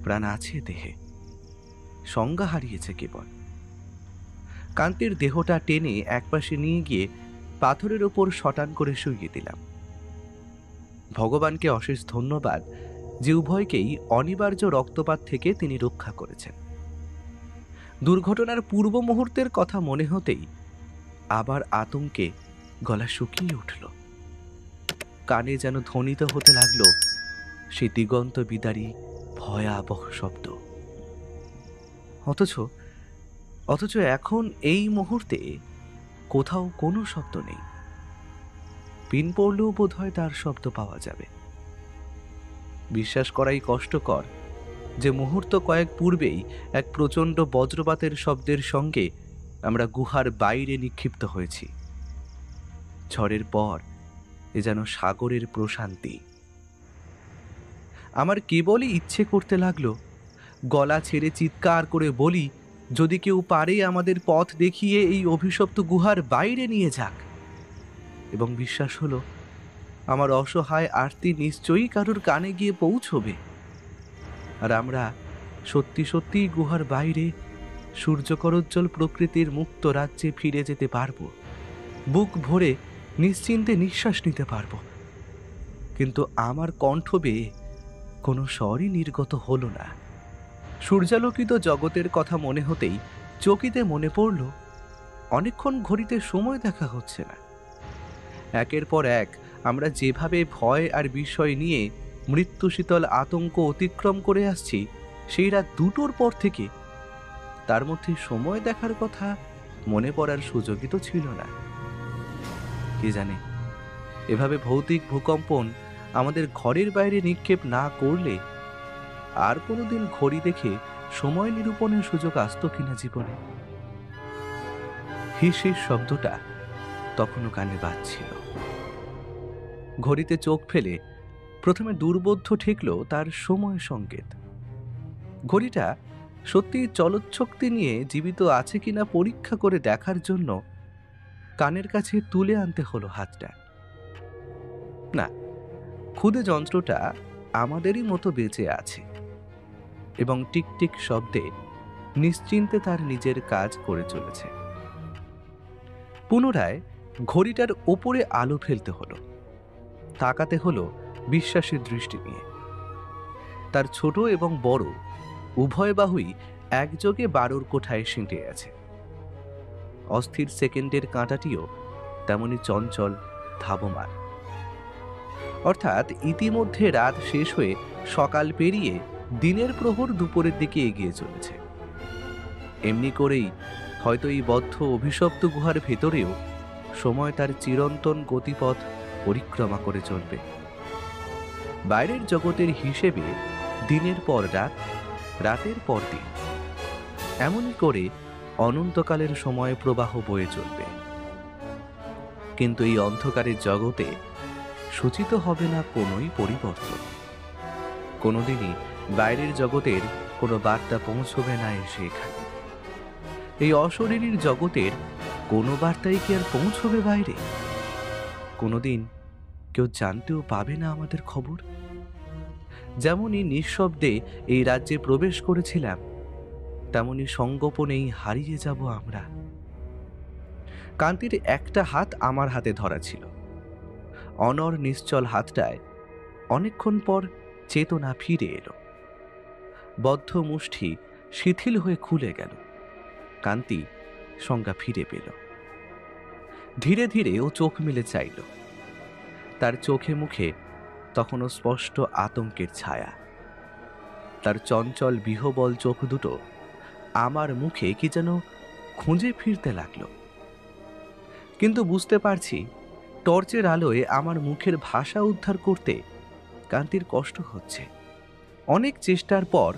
প্রাণ আছে দেহে, সংজ্ঞা হারিয়েছে কেবল। কান্তির দেহটা টেনে একপাশে নিয়ে গিয়ে পাথরের ওপর শটান করে শুইয়ে দিলাম। ভগবানকে অশেষ ধন্যবাদ যে উভয়কেই অনিবার্য রক্তপাত থেকে তিনি রক্ষা করেছেন। দুর্ঘটনার পূর্ব মুহূর্তের কথা মনে হতেই আবার আতঙ্কে গলা শুকিয়ে উঠল। কানে যেন ধ্বনিত হতে লাগলো সেই দিগন্ত বিদারী ভয়াবহ শব্দ। অথচ এখন এই মুহূর্তে কোথাও কোনো শব্দ নেই। পিন পড়লেও বোধ হয় তার শব্দ পাওয়া যাবে। বিশ্বাস করাই কষ্টকর যে মুহূর্ত কয়েক পূর্বেই এক প্রচণ্ড বজ্রপাতের শব্দের সঙ্গে আমরা গুহার বাইরে নিক্ষিপ্ত হয়েছি। ঝড়ের পর এ যেন সাগরের প্রশান্তি। আমার কেবলই ইচ্ছে করতে লাগলো গলা ছেড়ে চিৎকার করে বলি, যদি কেউ পারে আমাদের পথ দেখিয়ে এই অভিশপ্ত গুহার বাইরে নিয়ে যাক। এবং বিশ্বাস হলো আমার অসহায় আরতি নিশ্চয়ই কারোর কানে গিয়ে পৌঁছবে, আর আমরা সত্যি সত্যি গুহার বাইরে সূর্যকরোজ্জ্বল প্রকৃতির মুক্ত রাজ্যে ফিরে যেতে পারবো, বুক ভরে নিশ্চিন্তে নিঃশ্বাস নিতে পারবো। কিন্তু আমার কণ্ঠ বেয়ে কোনো স্বরই নির্গত হলো না। সূর্যালোকিত জগতের কথা মনে হতেই চকিতে মনে পড়ল অনেকক্ষণ ঘড়িতে সময় দেখা হচ্ছে না। একের পর এক আমরা যেভাবে ভয় আর বিস্ময় নিয়ে মৃত্যু শীতল আতঙ্ক অতিক্রম করে আসছি, সেই রাত 2টোর পর থেকে তার মধ্যে সময় দেখার কথা মনে পড়ার সুযোগই তো ছিল না। কে জানে, এভাবে ভৌতিক ভূকম্পন আমাদের ঘরের বাইরে নিক্ষেপ না করলে আর কোনোদিন ঘড়ি দেখে সময় নিরূপণের সুযোগ আসতো কিনা জীবনে। হিসের শব্দটা তখনও কানে বাজছিল। ঘড়িতে চোখ ফেলে প্রথমে দুর্বোধ্য ঠেকল তার সময় সংকেত। ঘড়িটা সত্যি চলচ্ছক্তি নিয়ে জীবিত আছে কিনা পরীক্ষা করে দেখার জন্য কানের কাছে তুলে আনতে হলো হাতটা। না, খুদে যন্ত্রটা আমাদেরই মতো বেঁচে আছে এবং টিকটিক শব্দে নিশ্চিন্তে তার নিজের কাজ করে চলেছে। পুনরায় ঘড়িটার ওপরে আলো ফেলতে হলো, তাকাতে হলো বিশ্বাসের দৃষ্টি নিয়ে। তার ছোট এবং বড় উভয় বাহুই একযোগে 12 কোঠায় সেঁটে আছে। অস্থির সেকেন্ডের কাঁটাটিও তেমনি চঞ্চল, ধাবমান। অর্থাৎ ইতিমধ্যে রাত শেষ হয়ে সকাল পেরিয়ে দিনের প্রহর দুপুরের দিকে এগিয়ে চলেছে। এমনি করেই হয়তো এই বদ্ধ অভিশপ্ত গুহার ভেতরেও সময় তার চিরন্তন গতিপথ পরিক্রমা করে চলবে। বাইরের জগতের হিসেবে দিনের পর রাত, রাতের পর দিন, এমনই করে অনন্তকালের সময় প্রবাহ বয়ে চলবে। কিন্তু এই অন্ধকারের জগতে সূচিত হবে না কোনোই পরিবর্তন। কোনোদিনই বাইরের জগতের কোনো বার্তা পৌঁছবে না এসে এখানে। এই অশরীরীর জগতের কোনো বার্তাই কি আর পৌঁছবে বাইরে? কোনোদিন কেউ জানতেও পাবে না আমাদের খবর। যেমনই নিঃশব্দে এই রাজ্যে প্রবেশ করেছিলাম, তেমনি সঙ্গোপনেই হারিয়ে যাব আমরা। কান্তির একটা হাত আমার হাতে ধরা ছিল। অনর নিশ্চল হাতটায় অনেকক্ষণ পর চেতনা ফিরে এলো। বদ্ধ মুষ্টি শিথিল হয়ে খুলে গেল। কান্তি সংজ্ঞা ফিরে পেল। ধীরে ধীরে ও চোখ মেলে চাইল। তার চোখে মুখে তখনও স্পষ্ট আতঙ্কের ছায়া। তার চঞ্চল বিহবল চোখ দুটো আমার মুখে কি যেন খুঁজে ফিরতে লাগলো। কিন্তু বুঝতে পারছি টর্চের আলোয় আমার মুখের ভাষা উদ্ধার করতে কান্তির কষ্ট হচ্ছে। অনেক চেষ্টার পর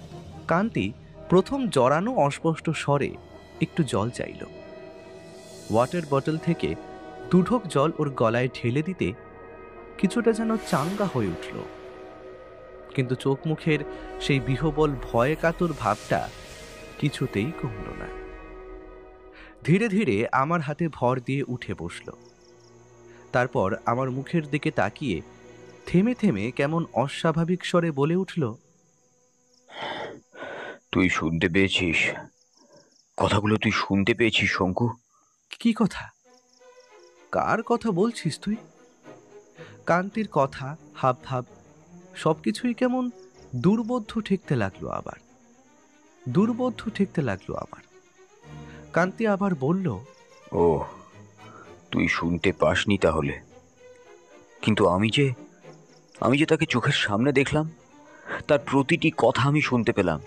কান্তি প্রথম জড়ানো অস্পষ্ট স্বরে একটু জল চাইল। ওয়াটার বটল থেকে 2 ঢোক জল ওর গলায় ঢেলে দিতে কিছুটা যেন চাঙ্গা হয়ে উঠল। কিন্তু চোখ মুখের সেই বিহবল ভয়ে কাতর ভাবটা কিছুতেই কমল না। ধীরে ধীরে আমার হাতে ভর দিয়ে উঠে বসল। তারপর আমার মুখের দিকে তাকিয়ে থেমে থেমে কেমন অস্বাভাবিক স্বরে বলে উঠল, তুই শুনতে পেয়েছিস? কথাগুলো তুই শুনতে পেয়েছিস শঙ্কু? কি কথা? কার কথা বলছিস তুই? কান্তির কথা, হাব ভাব সবকিছুই কেমন দুর্বোধ্য ঠেকতে লাগলো আবার। কান্তি আবার বলল, ও, তুই শুনতে পাসনি তাহলে? কিন্তু আমি যে তাকে চোখের সামনে দেখলাম, তার প্রতিটি কথা আমি শুনতে পেলাম।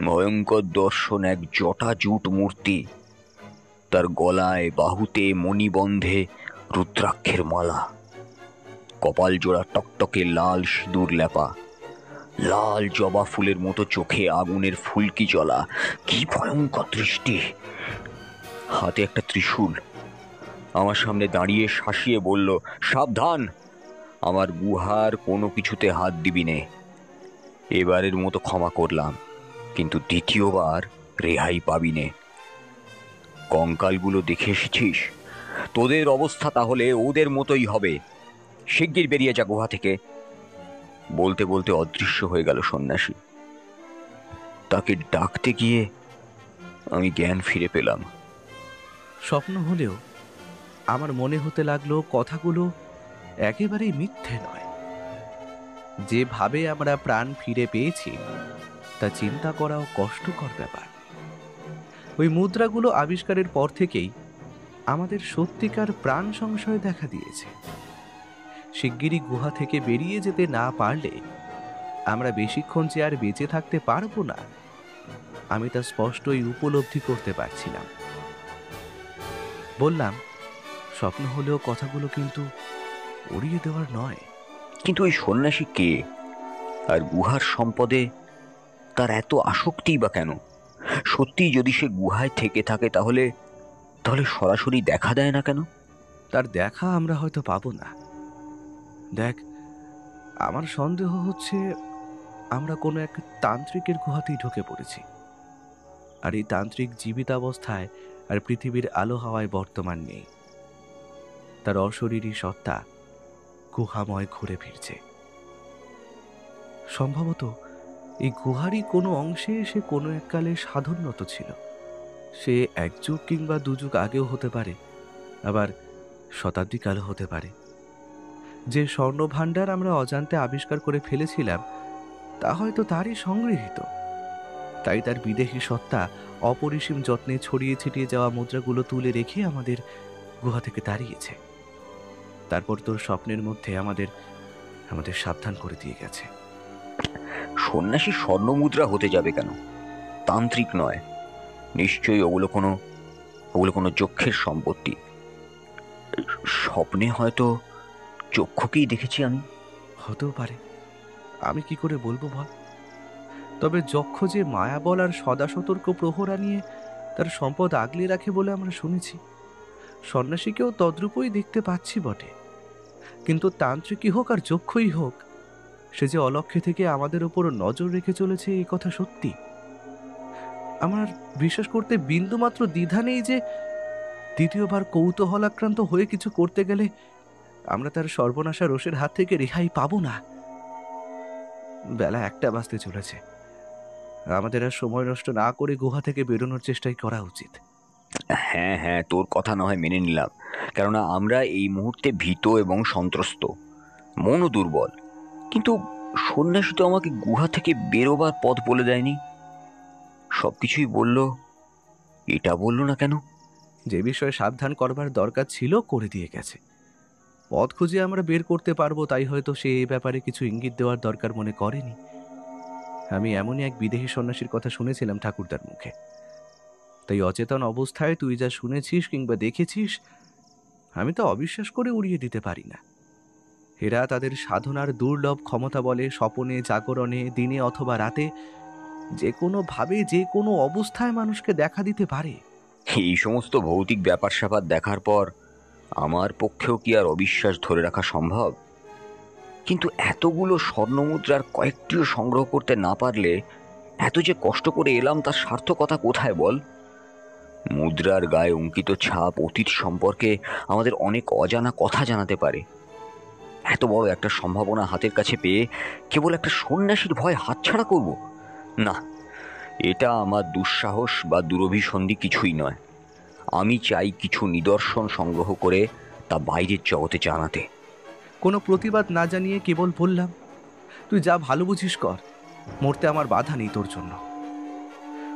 ভয়ঙ্কর দর্শন, এক জটা জুট মূর্তি, তার গলায় বাহুতে মণিবন্ধে রুদ্রাক্ষের মালা, কপাল জোড়া টকটকে লাল সিঁদুর লেপা, লাল জবা ফুলের মতো চোখে আগুনের ফুলকি জ্বলা। কি ভয়ঙ্কর দৃষ্টি! হাতে একটা ত্রিশূল, আমার সামনে দাঁড়িয়ে শাসিয়ে বলল, সাবধান, আমার গুহার কোনো কিছুতে হাত দিবি নে। এবারের মতো ক্ষমা করলাম, কিন্তু দ্বিতীয়বার রেহাই পাবি নে। কঙ্কালগুলো দেখে এসেছিস? তোদের অবস্থা তাহলে ওদের মতোই হবে। শিগগির বেরিয়ে যা গুহা থেকে। বলতে বলতে অদৃশ্য হয়ে গেল সন্ন্যাসী। তাকে ডাকতে গিয়ে আমি জ্ঞান ফিরে পেলাম। স্বপ্ন হলেও আমার মনে হতে লাগলো কথাগুলো একেবারেই মিথ্যে নয়। যেভাবে আমরা প্রাণ ফিরে পেয়েছি তা চিন্তা করাও কষ্টকর ব্যাপার। ওই মুদ্রাগুলো আবিষ্কারের পর থেকেই আমাদের সত্যিকার প্রাণ সংশয় দেখা দিয়েছে। শিগগিরই গুহা থেকে বেরিয়ে যেতে না পারলে আমরা বেশিক্ষণ যে আর বেঁচে থাকতে পারবো না, আমি তা স্পষ্টই উপলব্ধি করতে পারছিলাম। বললাম, স্বপ্ন হলেও কথাগুলো কিন্তু উড়িয়ে দেওয়ার নয়। কিন্তু ওই সন্ন্যাসী কে, আর গুহার সম্পদে তার এত আসক্তি বা কেন? সত্যি যদি সে গুহায় থেকে থাকে, তাহলে সরাসরি দেখা দেয় না কেন? তার দেখা আমরা হয়তো পাবো না। দেখ, আমার সন্দেহ হচ্ছে আমরা কোনো এক তান্ত্রিকের গুহাতেই ঢুকে পড়েছি। আর এই তান্ত্রিক জীবিতাবস্থায় আর পৃথিবীর আলো হাওয়ায় বর্তমান নেই। তার অশরীরী সত্তা গুহাময় ঘুরে ফিরছে। সম্ভবত এই গুহারই কোনো অংশে সে কোনো এককালে সাধনরত ছিল। সে এক যুগ কিংবা দুযুগ আগেও হতে পারে, আবার শতাব্দীকালও হতে পারে। যে স্বর্ণভাণ্ডার আমরা অজান্তে আবিষ্কার করে ফেলেছিলাম তা হয়তো তারই সংগৃহীত। তাই তার বিদেহী সত্তা অপরিসীম যত্নে ছড়িয়ে ছিটিয়ে যাওয়া মুদ্রাগুলো তুলে রেখে আমাদের গুহা থেকে তাড়িয়েছে। তারপর তোর স্বপ্নের মধ্যে আমাদের সাবধান করে দিয়ে গেছে। সন্ন্যাসী স্বর্ণমুদ্রা হতে যাবে কেন? তান্ত্রিক নয়, নিশ্চয়ই ওগুলো কোনো যক্ষের সম্পত্তি। স্বপ্নে হয়তো চক্ষুকেই দেখেছি আমি। হতেও পারে, আমি কি করে বলবো বল? তবে যক্ষ যে মায়াবল আর সদা সতর্ক প্রহরা নিয়ে তার সম্পদ আগলে রাখে বলে আমরা শুনেছি। সন্ন্যাসীকেও তদ্রূপই দেখতে পাচ্ছি বটে, কিন্তু তান্ত্রিকই হোক আর যক্ষই হোক, সে যে অলক্ষ্যে থেকে আমাদের উপর নজর রেখে চলেছে এই কথা সত্যি। আমার বিশ্বাস করতে বিন্দুমাত্র দ্বিধা নেই যে দ্বিতীয়বার কৌতূহলাক্রান্ত হয়ে কিছু করতে গেলে আমরা তার সর্বনাশা রোষের হাত থেকে রেহাই পাবো না। বেলা 1টা বাজতে চলেছে। আমাদের আর সময় নষ্ট না করে গুহা থেকে বেরোনোর চেষ্টাই করা উচিত। হ্যাঁ হ্যাঁ, তোর কথা না হয় মেনে নিলাম, কেননা আমরা এই মুহূর্তে ভীত এবং সন্ত্রস্ত, মনও দুর্বল। কিন্তু সন্ন্যাসী তো আমাকে গুহা থেকে বেরোবার পথ বলে দেয়নি। সবকিছুই বলল, এটা বলল না কেন? যে বিষয়ে সাবধান করবার দরকার ছিল করে দিয়ে গেছে। পথ খুঁজে আমরা বের করতে পারবো তাই হয়তো সে এই ব্যাপারে কিছু ইঙ্গিত দেওয়ার দরকার মনে করেনি। আমি এমনই এক বিদেহী সন্ন্যাসীর কথা শুনেছিলাম ঠাকুরদার মুখে। তাই অচেতন অবস্থায় তুই যা শুনেছিস কিংবা দেখেছিস আমি তা অবিশ্বাস করে উড়িয়ে দিতে পারি না। এরা তাদের সাধনার দুর্লভ ক্ষমতা বলে স্বপনে, জাগরণে, দিনে অথবা রাতে যে কোনোভাবে যে কোনো অবস্থায় মানুষকে দেখা দিতে পারে। এই সমস্ত ভৌতিক ব্যাপার স্যাপার দেখার পর আমার পক্ষেও কি আর অবিশ্বাস ধরে রাখা সম্ভব? কিন্তু এতগুলো স্বর্ণমুদ্রার কয়েকটিও সংগ্রহ করতে না পারলে এত যে কষ্ট করে এলাম তার সার্থকতা কোথায় বল? মুদ্রার গায়ে অঙ্কিত ছাপ অতীত সম্পর্কে আমাদের অনেক অজানা কথা জানাতে পারে। এত বড় একটা সম্ভাবনা হাতের কাছে পেয়ে কেবল একটা সন্ন্যাসীর ভয় হাতছাড়া করব? না, এটা আমার দুঃসাহস বা দুরভিসন্ধি কিছুই নয়। আমি চাই কিছু নিদর্শন সংগ্রহ করে তা বাইরের জগতে জানাতে। কোনো প্রতিবাদ না জানিয়ে কেবল বললাম, তুই যা ভালো বুঝিস কর, মরতে আমার বাধা নেই তোর জন্য।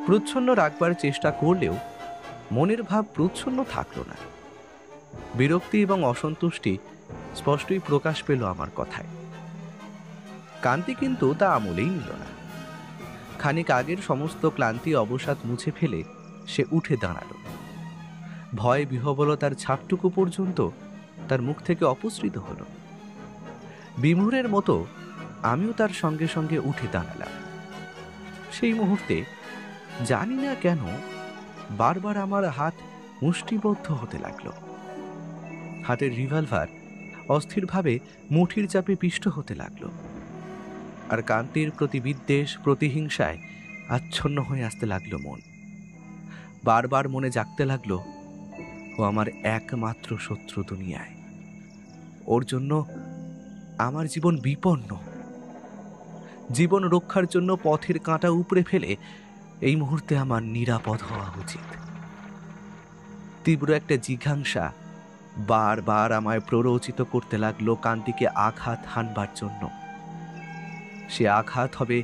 প্রচ্ছন্ন রাখবার চেষ্টা করলেও মনের ভাব প্রচ্ছন্ন থাকলো না। বিরক্তি এবং অসন্তুষ্টি স্পষ্টই প্রকাশ পেল আমার কথায়। কান্তি কিন্তু তা আমলেই নিল না। খানিক আগের সমস্ত ক্লান্তি অবসাদ মুছে ফেলে সে উঠে দাঁড়ালো। ভয় বিহ্বলতার ছাপটুকু পর্যন্ত তার মুখ থেকে অপসৃত হলো। বিমূঢ়ের মতো আমিও তার সঙ্গে সঙ্গে উঠে দাঁড়ালাম। সেই মুহূর্তে জানি না কেন বারবার আমার হাত মুষ্টিবদ্ধ হতে লাগলো। হাতের রিভলভার অস্থিরভাবে মুঠির চাপে পিষ্ট হতে লাগলো। আর কান্তির প্রতি বিদ্বেষ, প্রতিহিংসায় আচ্ছন্ন হয়ে আসতে লাগলো মন। বারবার মনে জাগতে লাগলো, ও আমার একমাত্র শত্রু দুনিয়ায়। ওর জন্য আমার জীবন বিপন্ন। জীবন রক্ষার জন্য পথের কাঁটা উপড়ে ফেলে এই মুহূর্তে আমার নিরাপদ হওয়া উচিত। তীব্র একটা জিঘাংসা বারবার আমায় প্ররোচিত করতে লাগলো কান্তিকে আঘাত হানবার জন্য। সে আঘাত হবে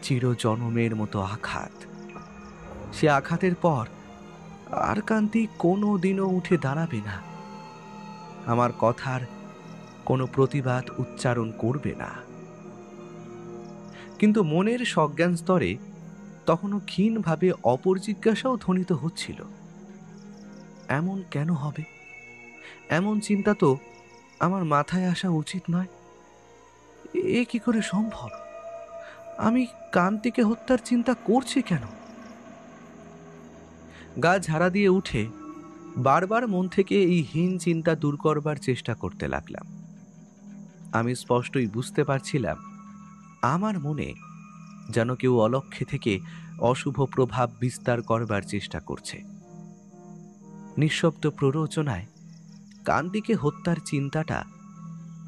চিরজনমের মতো আঘাত। সে আঘাতের পর আর কান্তি কোনো দিনও উঠে দাঁড়াবে না, আমার কথার কোনো প্রতিবাদ উচ্চারণ করবে না। কিন্তু মনের সজ্ঞান স্তরে তখনও ক্ষীণভাবে অপর জিজ্ঞাসাও ধ্বনিত হচ্ছিল, এমন কেন হবে? এমন চিন্তা তো আমার মাথায় আসা উচিত নয়। এ কি করে সম্ভব? আমি কান্তিকে হত্যার চিন্তা করছি কেন? গা ঝাড়া দিয়ে উঠে বারবার মন থেকে এই হীন চিন্তা দূর করবার চেষ্টা করতে লাগলাম। আমি স্পষ্টই বুঝতে পারছিলাম আমার মনে যেন কেউ অলক্ষ্যে থেকে অশুভ প্রভাব বিস্তার করবার চেষ্টা করছে। নিঃশব্দ প্ররোচনায় কান্তিকে হত্যার চিন্তাটা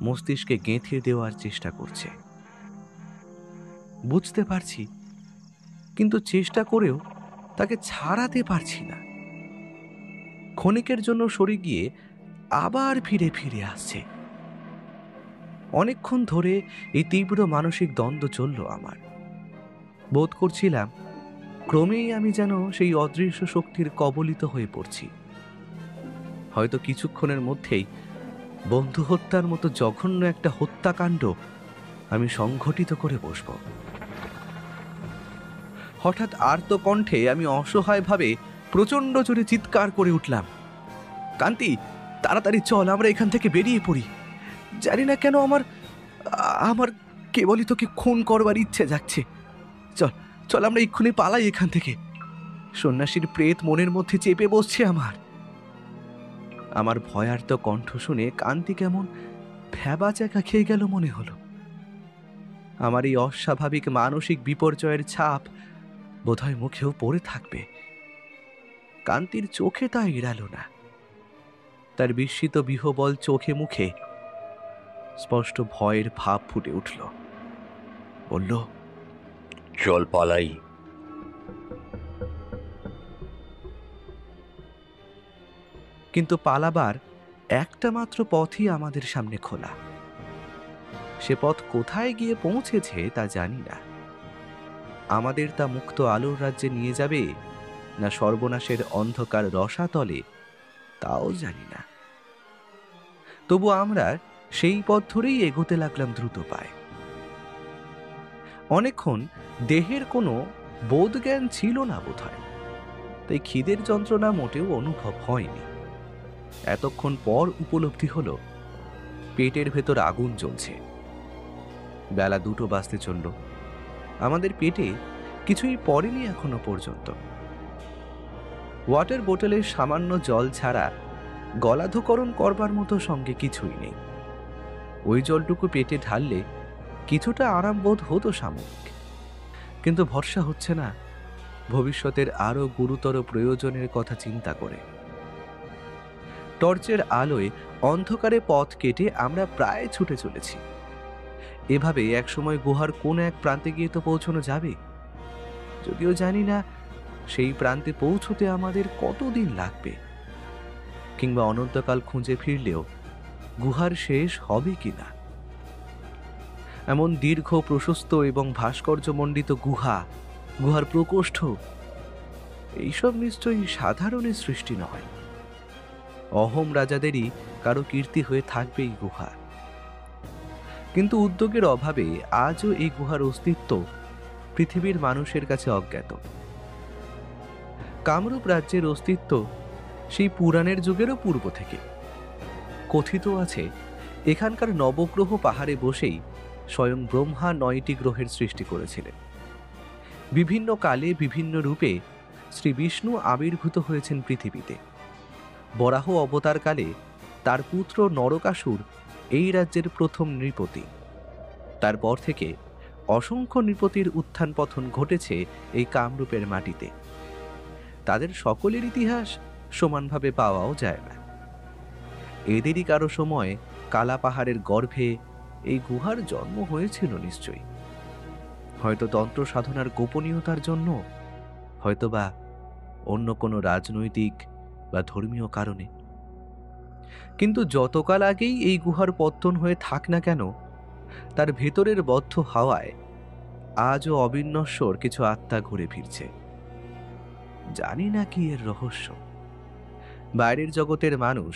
মস্তিষ্কে গেঁথে দেওয়ার চেষ্টা করছে। বুঝতে পারছি, কিন্তু চেষ্টা করেও তাকে ছাড়াতে পারছি না। ক্ষণিকের জন্য সরে গিয়ে আবার ফিরে ফিরে আসছে। অনেকক্ষণ ধরে এই তীব্র মানসিক দ্বন্দ্ব চলল আমার। বোধ করছিলাম ক্রমেই আমি যেন সেই অদৃশ্য শক্তির কবলিত হয়ে পড়ছি। হয়তো কিছুক্ষণের মধ্যেই বন্ধু হত্যার মতো জঘন্য একটা হত্যাকাণ্ড আমি সংঘটিত করে বসব। হঠাৎ আর্ত কণ্ঠে আমি অসহায়ভাবে প্রচণ্ড জোরে চিৎকার করে উঠলাম, কান্তি, তাড়াতাড়ি চল, আমরা এখান থেকে বেরিয়ে পড়ি। জানি না কেন আমার আমার কেবলই তোকে খুন করবার ইচ্ছে যাচ্ছে। চল চল, আমরা এক্ষুনি পালাই এখান থেকে। সন্ন্যাসীর প্রেত মনের মধ্যে চেপে বসছে আমার। আমার ভয়ার্ত কণ্ঠ শুনে কান্তি কেমন ভ্যাবা চাকা খেয়ে গেল মনে হলো। আমার এই অস্বাভাবিক মানসিক বিপর্যয়ের ছাপ বোধহয় মুখেও পড়ে থাকবে। কান্তির চোখে তা এড়ালো না। তার বিস্মিত বিহ্বল চোখে মুখে স্পষ্ট ভয়ের ভাব ফুটে উঠল। বলল, চল পালাই। কিন্তু পালাবার একটা মাত্র পথই আমাদের সামনে খোলা। সে পথ কোথায় গিয়ে পৌঁছেছে তা জানি না। আমাদের তা মুক্ত আলোর রাজ্যে নিয়ে যাবে না সর্বনাশের অন্ধকার রসাতলে তাও জানি না। তবু আমরা সেই পথ ধরেই এগোতে লাগলাম দ্রুত পায়ে। অনেকক্ষণ দেহের কোনো বোধজ্ঞান ছিল না বোধহয়, তাই খিদের যন্ত্রণা মোটেও অনুভব হয়নি। এতক্ষণ পর উপলব্ধি হলো পেটের ভেতর আগুন জ্বলছে। বেলা 2টো বাজতে চলল। আমাদের পেটে কিছুই পড়েনি এখনো পর্যন্ত। ওয়াটার বোতলের সামান্য জল ছাড়া গলাধকরণ করবার মতো সঙ্গে কিছুই নেই। ওই জলটুকু পেটে ঢাললে কিছুটা আরাম বোধ হতো সাময়িক, কিন্তু ভরসা হচ্ছে না ভবিষ্যতের আরো গুরুতর প্রয়োজনের কথা চিন্তা করে। টর্চের আলোয় অন্ধকারে পথ কেটে আমরা প্রায় ছুটে চলেছি। এভাবে একসময় গুহার কোন এক প্রান্তে গিয়ে তো পৌঁছানো যাবে। যদিও জানি না সেই প্রান্তে পৌঁছতে আমাদের কতদিন লাগবে, কিংবা অনন্তকাল খুঁজে ফিরলেও গুহার শেষ হবে কিনা। এমন দীর্ঘ, প্রশস্ত এবং ভাস্কর্যমণ্ডিত গুহার প্রকোষ্ঠ, এইসব নিশ্চয়ই সাধারণের সৃষ্টি নয়। অহোম রাজাদেরই কারো কীর্তি হয়ে থাকবে এই গুহা। কিন্তু উদ্যোগের অভাবে আজও এই গুহার অস্তিত্ব পৃথিবীর মানুষের কাছে অজ্ঞাত। কামরূপ রাজ্যের অস্তিত্ব সেই পুরাণের যুগেরও পূর্ব থেকে। কথিত আছে এখানকার নবগ্রহ পাহাড়ে বসেই স্বয়ং ব্রহ্মা 9টি গ্রহের সৃষ্টি করেছিলেন। বিভিন্ন কালে বিভিন্ন রূপে শ্রী বিষ্ণু আবির্ভূত হয়েছেন পৃথিবীতে। বরাহ অবতারকালে তার পুত্র নরকাসুর এই রাজ্যের প্রথম নৃপতি। তারপর থেকে অসংখ্য নৃপতির উত্থান পতন ঘটেছে এই কামরূপের মাটিতে। তাদের সকলের ইতিহাস সমানভাবে পাওয়াও যায় না। এদেরই কারো সময় কালা পাহাড়ের গর্ভে এই গুহার জন্ম হয়েছিল নিশ্চয়ই, হয়তো তন্ত্র সাধনার গোপনীয়তার জন্য, হয়তোবা অন্য কোনো রাজনৈতিক বা ধর্মীয় কারণে। কিন্তু যতকাল আগেই এই গুহার পত্তন হয়ে থাক না কেন, তার ভেতরের বদ্ধ হাওয়ায় আজও অবিনশ্বর কিছু আত্মা ঘুরে ফিরছে। জানি না কি এর রহস্য। বাইরের জগতের মানুষ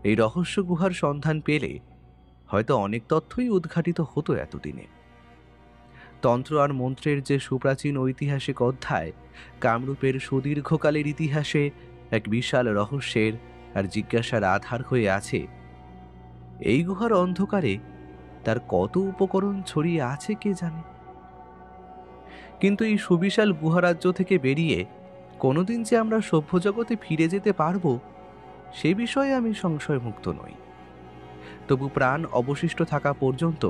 এই রহস্য গুহার সন্ধান পেলে হয়তো অনেক তথ্যই উদ্ঘাটিত হতো এতদিনে। তন্ত্র আর মন্ত্রের যে সুপ্রাচীন ঐতিহাসিক অধ্যায় কামরূপের সুদীর্ঘকালের ইতিহাসে এক বিশাল রহস্যের আর জিজ্ঞাসার আধার হয়ে আছে, এই গুহার অন্ধকারে তার কত উপকরণ ছড়িয়ে আছে কে জানে। কিন্তু এই সুবিশাল গুহারাজ্য থেকে বেরিয়ে কোনোদিন যে আমরা সভ্য জগতে ফিরে যেতে পারবো, সে বিষয়ে আমি সংশয়মুক্ত নই। তবু প্রাণ অবশিষ্ট থাকা পর্যন্ত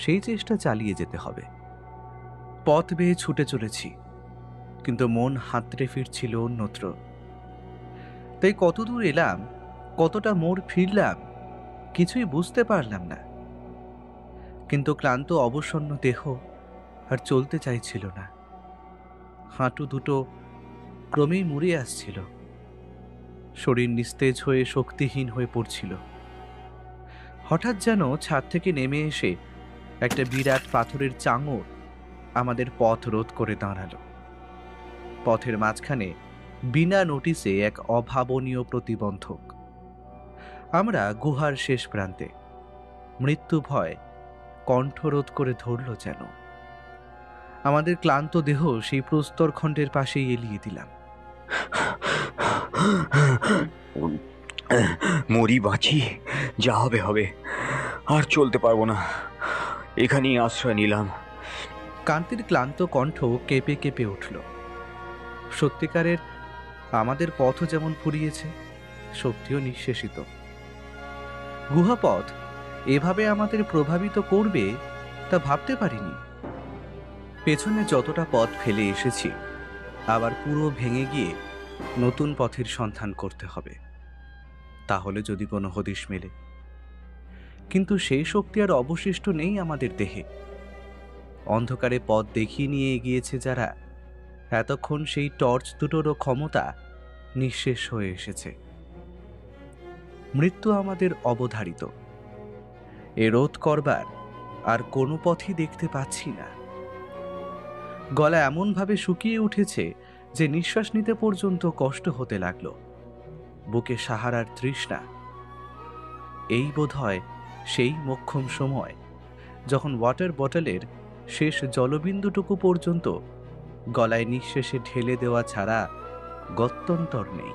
সেই চেষ্টা চালিয়ে যেতে হবে। পথ বেয়ে ছুটে চলেছি, কিন্তু মন হাতড়ে ফিরছিল অন্যত্র। তাই কতদূর এলাম, কতটা মোড় ফিরলাম, কিছুই বুঝতে পারলাম না। কিন্তু ক্লান্ত অবসন্ন দেহ আর চলতে চাইছিল না। হাঁটু দুটো ক্রমেই মুড়ে আসছিল, শরীর নিস্তেজ হয়ে শক্তিহীন হয়ে পড়ছিল। হঠাৎ যেন ছাদ থেকে নেমে এসে একটা বিরাট পাথরের চাঙড় আমাদের পথ রোধ করে দাঁড়ালো। পথের মাঝখানে বিনা নোটিসে এক অভাবনীয় প্রতিবন্ধক। আমরা গুহার শেষ প্রান্তে। মৃত্যু ভয় কণ্ঠরোধ করে ধরল যেন। আমাদের ক্লান্ত দেহ সেই প্রস্তর খণ্ডের পাশেই এলিয়ে দিলাম। মরি বাঁচি, যা হবে হবে, আর চলতে পারবো না, এখানেই আশ্রয় নিলাম। কান্তির ক্লান্ত কণ্ঠ কেঁপে কেঁপে উঠল। সত্যিকারের আমাদের পথও যেমন ফুরিয়েছে, শক্তিও নিঃশেষিত। গুহাপথ এভাবে আমাদের প্রভাবিত করবে তা ভাবতে পারিনি। পেছনে যতটা পথ ফেলে এসেছি, আবার পুরো ভেঙে গিয়ে নতুন পথের সন্ধান করতে হবে, তাহলে যদি কোনো হদিশ মেলে। কিন্তু সেই শক্তি আর অবশিষ্ট নেই আমাদের দেহে। অন্ধকারে পথ দেখিয়ে নিয়ে এগিয়েছে যারা, এতক্ষণ সেই টর্চ দুটোরও ক্ষমতা নিঃশেষ হয়ে এসেছে। মৃত্যু আমাদের অবধারিত। এ রোধ করবার আর কোনো পথই দেখতে পাচ্ছি না। গলা এমনভাবে শুকিয়ে উঠেছে যে নিঃশ্বাস নিতে পর্যন্ত কষ্ট হতে লাগলো। বুকে সাহারার তৃষ্ণা। এই বোধহয় সেই মোক্ষম সময় যখন ওয়াটার বটলের শেষ জলবিন্দুটুকু পর্যন্ত গলায় নিঃশেষে ঢেলে দেওয়া ছাড়া গত্যন্তর নেই।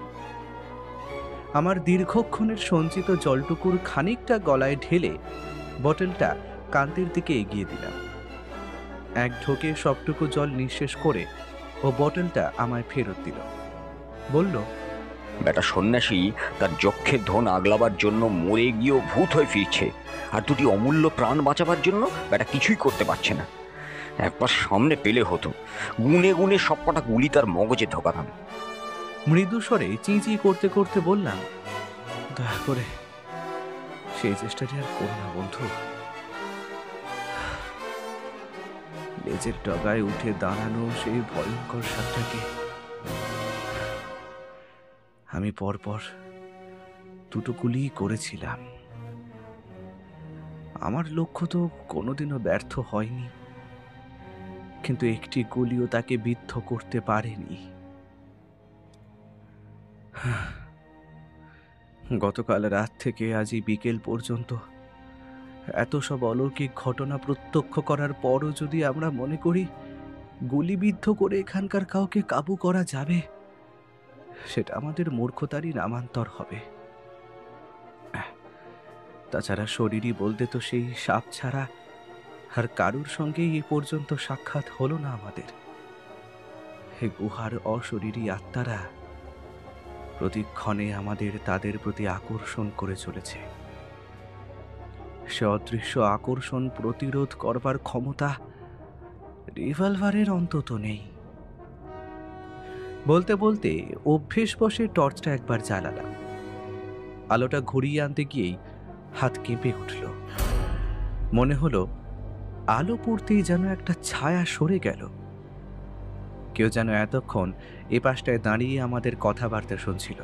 আমার দীর্ঘক্ষণের সঞ্চিত জলটুকুর খানিকটা গলায় ঢেলে বটলটা কান্তির দিকে এগিয়ে দিলাম। এক ঢোকে সবটুকু জল নিঃশেষ করে ও বটলটা আমায় ফেরত দিল। বলল, বেটা সন্ন্যাসী তার যক্ষের ধন আগলাবার জন্য মরে গিয়েও ভূত হয়ে ফিরছে, আর দুটি অমূল্য প্রাণ বাঁচাবার জন্য বেটা কিছুই করতে পারছে না। একবার সামনে পেলে হতো, গুনে গুনে সব কটা গুলি তার মগজে ঢোকাতাম। মৃদু স্বরে চিঁচি করতে করতে বললাম, দয়া করে সেই চেষ্টাটি আর করো না বন্ধু। লেজের ডগায় উঠে দাঁড়ানো সেই ভয়ঙ্কর সাপটাকে আমি পরপর দুটো গুলিই করেছিলাম। আমার লক্ষ্য তো কোনোদিনও ব্যর্থ হয়নি, কিন্তু একটি গুলিও তাকে বিদ্ধ করতে পারেনি। গতকাল রাত থেকে আজই বিকেল পর্যন্ত এত সব অলৌকিক ঘটনা প্রত্যক্ষ করার পরও যদি আমরা মনে করি গুলিবিদ্ধ করে এখানকার কাউকে কাবু করা যাবে, সেটা আমাদের মূর্খতারই নামান্তর হবে। তাছাড়া শরীরই বলতে তো সেই সাপ ছাড়া আর কারুর সঙ্গেই এ পর্যন্ত সাক্ষাৎ হলো না আমাদের। হে গুহার অশরীরী আত্মারা প্রতিক্ষণে আমাদের তাদের প্রতি আকর্ষণ করে চলেছে। সে অদৃশ্য আকর্ষণ প্রতিরোধ করবার ক্ষমতা রিভলভারের অন্তত নেই। বলতে বলতে অভ্যেসবশে টর্চটা একবার জ্বালালাম। আলোটা ঘুরিয়ে আনতে গিয়েই হাত কেঁপে উঠল। মনে হলো আলো পড়তেই যেন একটা ছায়া সরে গেল। কেউ যেন এতক্ষণ এ পাশটায় দাঁড়িয়ে আমাদের কথাবার্তা শুনছিল।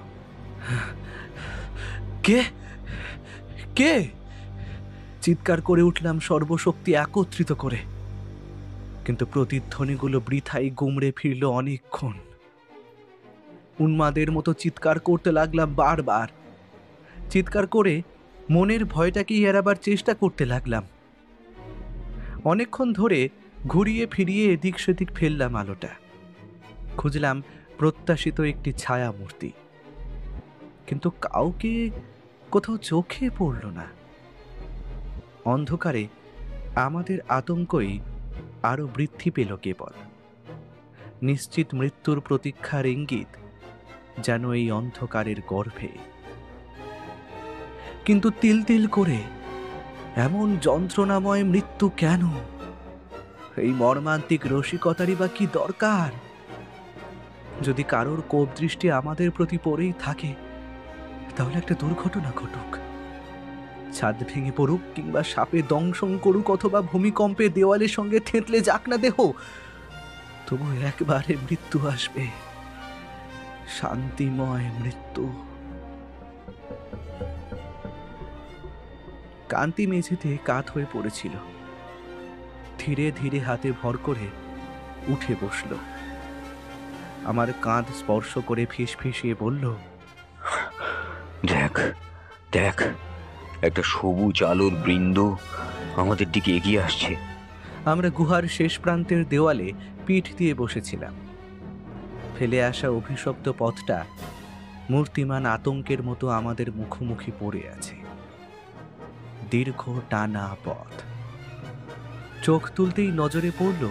কে কে চিৎকার করে উঠলাম সর্বশক্তি একত্রিত করে, কিন্তু প্রতিধ্বনিগুলো বৃথাই গুমড়ে ফিরল অনেকক্ষণ। উন্মাদের মতো চিৎকার করতে লাগলাম বারবার। চিৎকার করে মনের ভয়টাকেই এড়াবার চেষ্টা করতে লাগলাম। অনেকক্ষণ ধরে ঘুরিয়ে ফিরিয়ে এদিক সেদিক ফেললাম আলোটা। খুঁজলাম প্রত্যাশিত একটি ছায়া মূর্তি, কিন্তু কাউকে কোথাও চোখে পড়ল না। অন্ধকারে আমাদের আতঙ্কই আরো বৃদ্ধি পেল। কেবল নিশ্চিত মৃত্যুর প্রতীক্ষার ইঙ্গিত যেন এই অন্ধকারের গর্ভে। কিন্তু তিল তিল করে এমন যন্ত্রণাময় মৃত্যু কেন? এই মর্মান্তিক রসিকতারই বা কি দরকার? যদি কারোর কোপ দৃষ্টি আমাদের প্রতি পড়েই থাকে, তাহলে একটা দুর্ঘটনা ঘটুক, ছাদ ভেঙে পড়ুক, কিংবা সাপে দংশন করুক, অথবা ভূমিকম্পে দেওয়ালের সঙ্গে থেঁতলে যাক না দেহ, তবু একবারে মৃত্যু আসবে, শান্তিময় মৃত্যু। কান্তি মেঝেতে কাত হয়ে পড়েছিল। ধীরে ধীরে হাতে ভর করে উঠে বসল। আমার কাঁধ স্পর্শ করে ফিসফিসিয়ে বলল, দেখ দেখ, একটা সবুজ আলোর বৃন্দ আমাদের দিকে এগিয়ে আসছে। আমরা গুহার শেষ প্রান্তের দেওয়ালে পিঠ দিয়ে বসেছিলাম। ফেলে আসা অভিশপ্ত পথটা মূর্তিমান আতঙ্কের মতো আমাদের মুখোমুখি পড়ে আছে। দীর্ঘ টানা পথ। চোখ তুলতেই নজরে পড়ল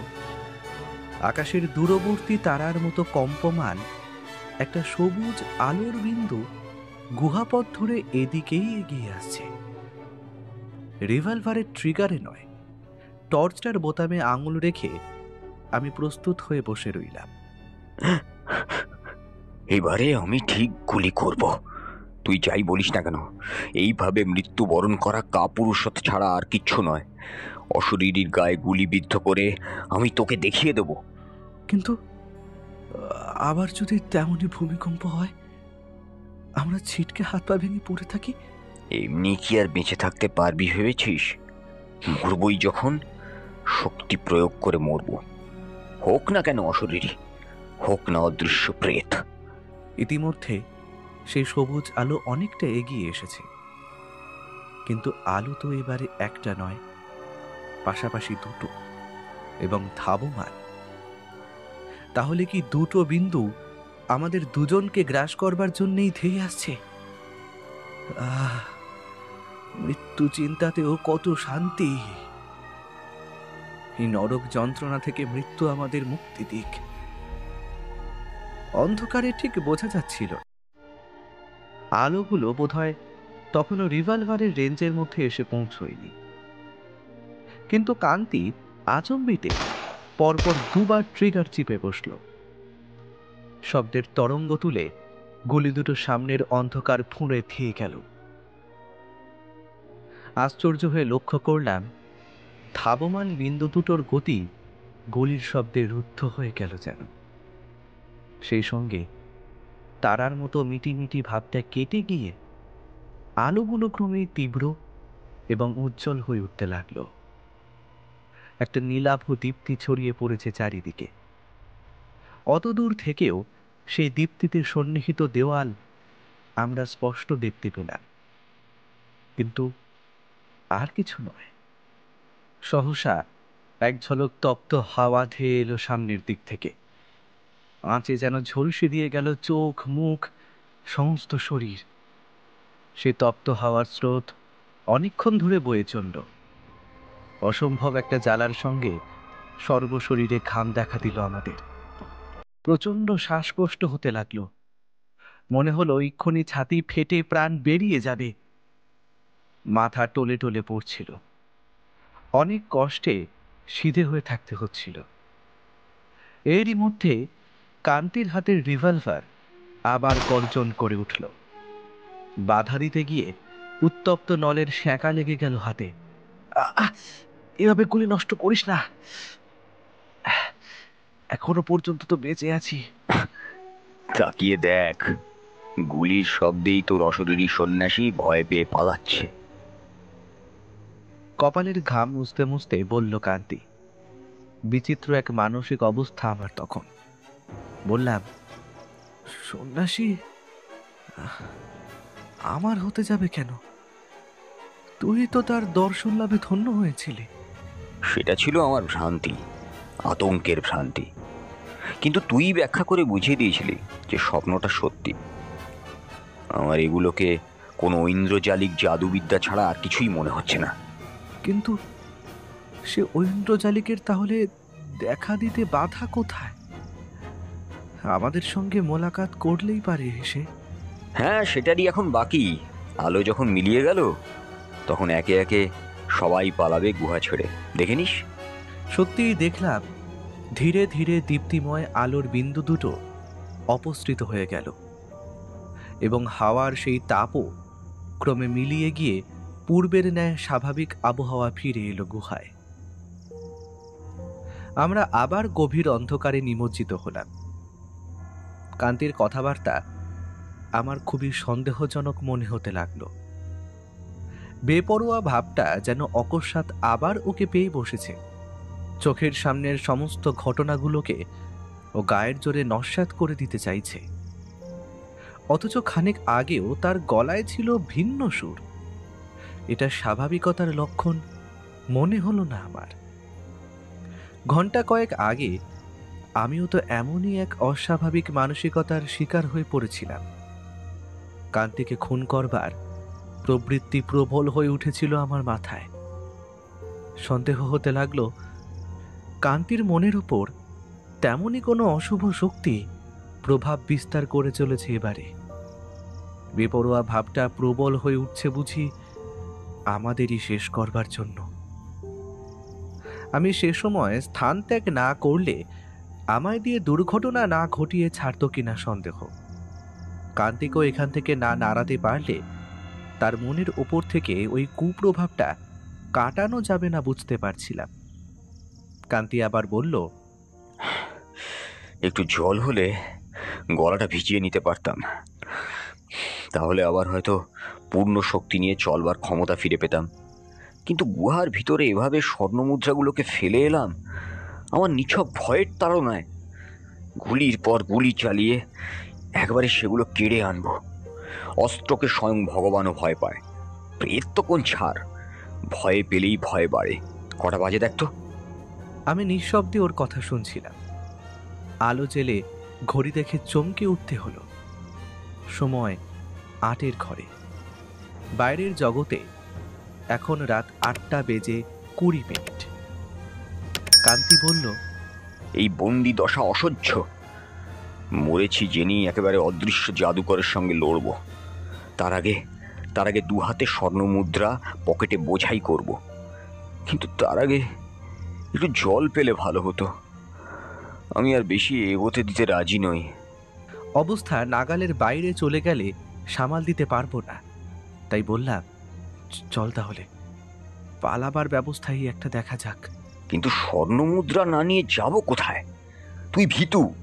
আকাশের দূরবর্তী তারার মতো কম্পমান একটা সবুজ আলোর বিন্দু গুহাপথ ধরে এদিকেই এগিয়ে আসছে। রিভলভারের ট্রিগারে নয়, টর্চটার বোতামে আঙুল রেখে আমি প্রস্তুত হয়ে বসে রইলাম। এবারে আমি ঠিক গুলি করব, তুই যাই বলিস না কেন। এইভাবে মৃত্যুবরণ করা কাপুরুষত্ব ছাড়া আর কিচ্ছু নয়। অশরীরীর গায়ে গুলিবিদ্ধ করে আমি তোকে দেখিয়ে দেব। কিন্তু আবার যদি তেমনই ভূমিকম্প হয়, আমরা ছিটকে হাত পা ভেঙে পড়ে থাকি? এমনি কি আর বেঁচে থাকতে পারবি ভেবেছিস? মরবই যখন, শক্তি প্রয়োগ করে মরব। হোক না কেন অশরীরী, হোক না অদৃশ্য প্রেত। ইতিমধ্যে সেই সবুজ আলো অনেকটা এগিয়ে এসেছে, কিন্তু আলো তো এবারে একটা নয়, পাশাপাশি দুটো, এবং ধাবমান। তাহলে কি দুটো বিন্দু আমাদের দুজনকে গ্রাস করবার জন্যই ধেয়ে আসছে? মৃত্যু চিন্তাতেও কত শান্তি। এই নরক যন্ত্রণা থেকে মৃত্যু আমাদের মুক্তি দিক। অন্ধকারে ঠিক বোঝা যাচ্ছিল। আলোগুলো বোধহয় তখনও রিভলভারের রেঞ্জের মধ্যে এসে পৌঁছয়নি, কিন্তু কান্তি আচম্বিতে পরপর দুবার ট্রিগার চিপে বসল। শব্দের তরঙ্গ তুলে গুলি দুটো সামনের অন্ধকার ফুঁড়ে ধেয়ে গেল। আশ্চর্য হয়ে লক্ষ্য করলাম ধাবমান বিন্দু দুটোর গতি গুলির শব্দে রুদ্ধ হয়ে গেল যেন। সেই সঙ্গে তারার মতো মিটিমিটি ভাবটা কেটে গিয়ে আলোগুলো ক্রমেই তীব্র এবং উজ্জ্বল হয়ে উঠতে লাগল। একটা নীলাভ দীপ্তি ছড়িয়ে পড়েছে চারিদিকে। অতদূর থেকেও সেই দীপ্তিতে সন্নিহিত দেওয়াল আমরা স্পষ্ট দেখতে পেলাম, কিন্তু আর কিছু নয়। সহসা এক ঝলক তপ্ত হাওয়া ধেয়ে এলো সামনের দিক থেকে। আঁচে যেন ঝলসে দিয়ে গেল চোখ, মুখ, সমস্ত শরীর। সে তপ্ত হাওয়ার স্রোত অনেকক্ষণ ধরে বয়ে চলল। অসম্ভব একটা জ্বালার সঙ্গে সর্বশরীরে ঘাম দেখা দিল আমাদের। প্রচণ্ড শ্বাসকষ্ট হতে লাগলো। মনে হলো এক্ষুনি ছাতি ফেটে প্রাণ বেরিয়ে যাবে। মাথা টলে টলে পড়ছিল। অনেক কষ্টে সিধে হয়ে থাকতে হচ্ছিল। এরই মধ্যে কান্তির হাতের রিভলভার আবার গর্জন করে উঠল। বাধা দিতে গিয়ে উত্তপ্ত নলের সেঁকা লেগে গেল হাতে। এভাবে গুলি নষ্ট করিস না, এখনো পর্যন্ত তো বেঁচে আছি। তাকিয়ে দেখ, গুলির শব্দেই তো রসদরি সন্ন্যাসী ভয় পেয়ে পালাচ্ছে। কপালের ঘাম মুছতে মুছতে বলল কান্তি। বিচিত্র এক মানসিক অবস্থা আমার তখন। বললাম, সন্ন্যাসী আমার হতে যাবে কেন? তুই তো তার দর্শন লাভে ধন্য হয়েছিলি। সেটা ছিল আমার ভ্রান্তি, আতঙ্কের ভ্রান্তি। কিন্তু তুই ব্যাখ্যা করে বুঝিয়ে দিয়েছিলি যে স্বপ্নটা সত্যি। আমার এগুলোকে কোনো ঐন্দ্রজালিক জাদুবিদ্যা ছাড়া আর কিছুই মনে হচ্ছে না। কিন্তু সে ঐন্দ্রজালিকের তাহলে দেখা দিতে বাধা কোথায়? আমাদের সঙ্গে মোলাকাত করলেই পারে এসে। হ্যাঁ, সেটারই এখন বাকি। আলো যখন মিলিয়ে গেল তখন একে একে সবাই পালাবে গুহা ছেড়ে, দেখে নিস। সত্যিই দেখলাম ধীরে ধীরে দীপ্তিময় আলোর বিন্দু দুটো অপসৃত হয়ে গেল এবং হাওয়ার সেই তাপও ক্রমে মিলিয়ে গিয়ে পূর্বের ন্যায় স্বাভাবিক আবহাওয়া ফিরে এলো গুহায়। আমরা আবার গভীর অন্ধকারে নিমজ্জিত হলাম। কান্তির কথাবার্তা আমার খুবই সন্দেহজনক মনে হতে লাগলো। বেপরোয়া ভাবটা যেন অকস্মাৎ আবার ওকে পেয়ে বসেছে। চোখের সামনের সমস্ত ঘটনাগুলোকে ও গায়ের জোরে নস্যাৎ করে দিতে চাইছে। অথচ খানিক আগেও তার গলায় ছিল ভিন্ন সুর। এটা স্বাভাবিকতার লক্ষণ মনে হলো না আমার। ঘন্টা কয়েক আগে আমিও তো এমনই এক অস্বাভাবিক মানসিকতার শিকার হয়ে পড়েছিলাম। কান্তিকে খুন করবার প্রবৃত্তি প্রবল হয়ে উঠেছিল আমার মাথায়। সন্দেহ হতে লাগলো কান্তির মনের উপর তেমনই কোনো অশুভ শক্তি প্রভাব বিস্তার করে চলেছে এবারে। বেপরোয়া ভাবটা প্রবল হয়ে উঠছে বুঝি আমাদেরই শেষ করবার জন্য। আমি সে সময় স্থান ত্যাগ না করলে আমায় দিয়ে দুর্ঘটনা না ঘটিয়ে ছাড়ত কিনা সন্দেহ। কান্তিকেও এখান থেকে না নাড়াতে পারলে তার মনের ওপর থেকে ওই কুপ্রভাবটা কাটানো যাবে না বুঝতে পারছিলাম। কান্তি আবার বলল, একটু জল হলে গলাটা ভিজিয়ে নিতে পারতাম, তাহলে আবার হয়তো পূর্ণ শক্তি নিয়ে চলবার ক্ষমতা ফিরে পেতাম। কিন্তু গুহার ভিতরে এভাবে স্বর্ণমুদ্রাগুলোকে ফেলে এলাম আমার নিছক ভয়ের তাড়নায়। গুলির পর গুলি চালিয়ে একবারে সেগুলো কেড়ে আনবো। অস্ত্রকে স্বয়ং ভগবানও ভয় পায়, প্রেত তো কোন ছাড়। ভয়ে পেলেই ভয় বাড়ে। কটা বাজে দেখতো। আমি নিঃশব্দে ওর কথা শুনছিলাম। আলো জেলে ঘড়ি দেখে চমকে উঠতে হলো। সময় ৮-এর ঘরে। বাইরের জগতে এখন রাত ৮:২০। কান্তি বলল, এই বন্দি দশা অসহ্য। মরেছি জেনেই একেবারে অদৃশ্য জাদুকরের সঙ্গে লড়ব। তার আগে দু হাতে স্বর্ণমুদ্রা পকেটে বোঝাই করব। কিন্তু তার আগে একটু জল পেলে ভালো হতো। আমি আর বেশি এগোতে দিতে রাজি নই। অবস্থা নাগালের বাইরে চলে গেলে সামাল দিতে পারবো না। তাই বললাম, চল তাহলে পালাবার ব্যবস্থাই একটা দেখা যাক। কিন্তু স্বর্ণমুদ্রা না নিয়ে যাব কোথায়? তুই ভীতু,